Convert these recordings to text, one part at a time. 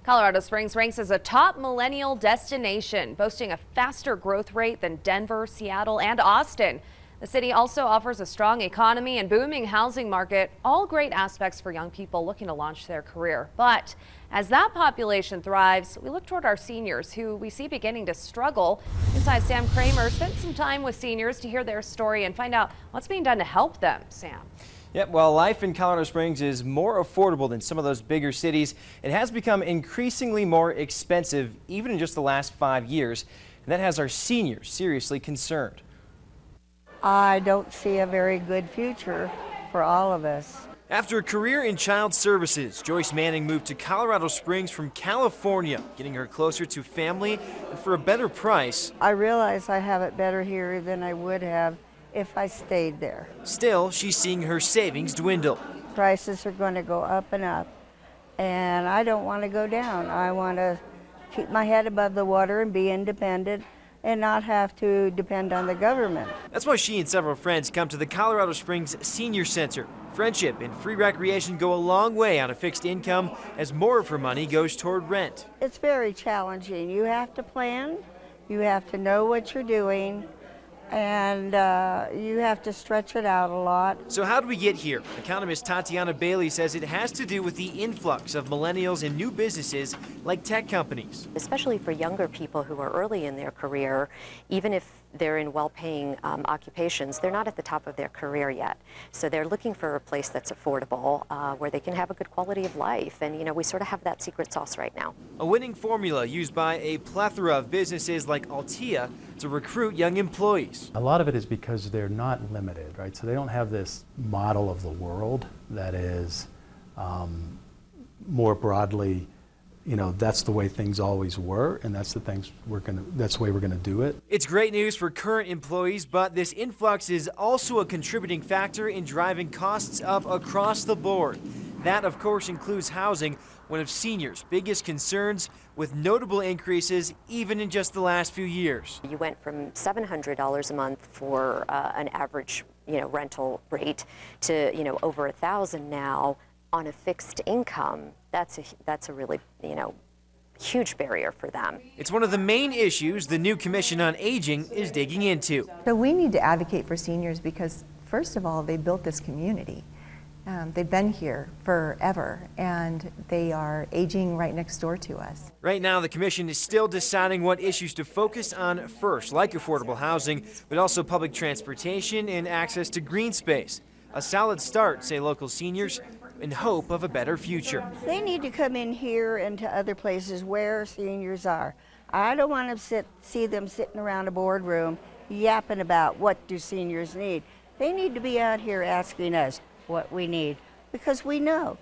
Colorado Springs ranks as a top millennial destination, boasting a faster growth rate than Denver, Seattle, and Austin. The city also offers a strong economy and booming housing market, all great aspects for young people looking to launch their career. But as that population thrives, we look toward our seniors, who we see beginning to struggle. Inside Sam Kramer spent some time with seniors to hear their story and find out what's being done to help them. Sam. Yep, while life in Colorado Springs is more affordable than some of those bigger cities, it has become increasingly more expensive, even in just the last 5 years. And that has our seniors seriously concerned. I don't see a very good future for all of us. After a career in child services, Joyce Manning moved to Colorado Springs from California, getting her closer to family and for a better price. I realize I have it better here than I would have if I stayed there. Still, she's seeing her savings dwindle. Prices are going to go up and up, and I don't want to go down. I want to keep my head above the water and be independent and not have to depend on the government. That's why she and several friends come to the Colorado Springs Senior Center. Friendship and free recreation go a long way on a fixed income as more of her money goes toward rent. It's very challenging. You have to plan, you have to know what you're doing, and you have to stretch it out a lot. So how do we get here? Economist Tatiana Bailey says it has to do with the influx of millennials and new businesses like tech companies. Especially for younger people who are early in their career, even if they're in well-paying occupations, they're not at the top of their career yet. So they're looking for a place that's affordable, where they can have a good quality of life. And, you know, we sort of have that secret sauce right now. A winning formula used by a plethora of businesses like Altea to recruit young employees. A lot of it is because they're not limited, right? So they don't have this model of the world that is more broadly, you know, that's the way things always were, and that's the way we're gonna do it. It's great news for current employees, but this influx is also a contributing factor in driving costs up across the board. That, of course, includes housing, one of seniors' biggest concerns, with notable increases even in just the last few years. You went from $700 a month for an average, rental rate to, over $1,000 now on a fixed income. That's a really, huge barrier for them. It's one of the main issues the new Commission on Aging is digging into. So we need to advocate for seniors because, first of all, they built this community. They've been here forever, and they are aging right next door to us. Right now, the Commission is still deciding what issues to focus on first, like affordable housing, but also public transportation and access to green space. A solid start, say local seniors, in hope of a better future. They need to come in here and to other places where seniors are. I don't want to see them sitting around a boardroom yapping about what do seniors need. They need to be out here asking us what we need, because we know.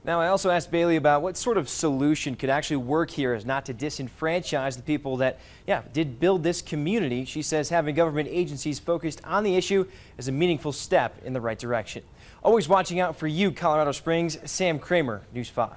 Now, I also asked Bailey about what sort of solution could actually work here as not to disenfranchise the people that, did build this community. She says having government agencies focused on the issue is a meaningful step in the right direction. Always watching out for you, Colorado Springs. Sam Kramer, News 5.